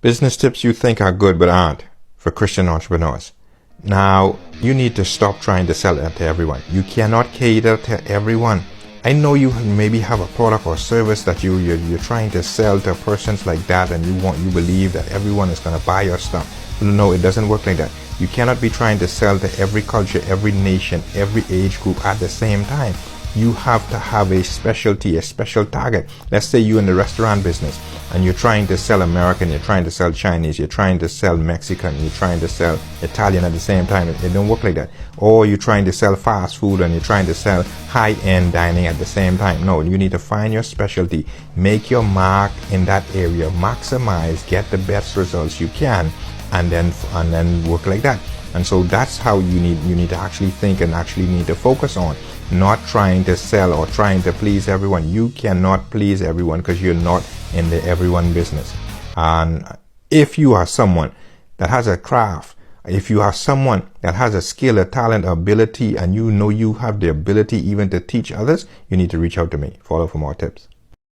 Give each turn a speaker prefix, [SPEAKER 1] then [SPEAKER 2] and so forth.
[SPEAKER 1] Business tips you think are good but aren't for Christian entrepreneurs. Now, you need to stop trying to sell it to everyone. You cannot cater to everyone. I know you maybe have a product or service that you're trying to sell to persons like that, and you believe that everyone is going to buy your stuff. No, it doesn't work like that. You cannot be trying to sell to every culture, every nation, every age group at the same time. You have to have a specialty, a special target. Let's say you're in the restaurant business and you're trying to sell American, you're trying to sell Chinese, you're trying to sell Mexican, you're trying to sell Italian at the same time. It don't work like that. Or you're trying to sell fast food and you're trying to sell high-end dining at the same time. No, you need to find your specialty, make your mark in that area, maximize, get the best results you can, and then work like that. And so that's how you need to actually think and actually need to focus on, not trying to sell or trying to please everyone. You cannot please everyone because you're not in the everyone business. And if you are someone that has a craft, if you are someone that has a skill, a talent, ability, and you know you have the ability even to teach others, you need to reach out to me. Follow for more tips.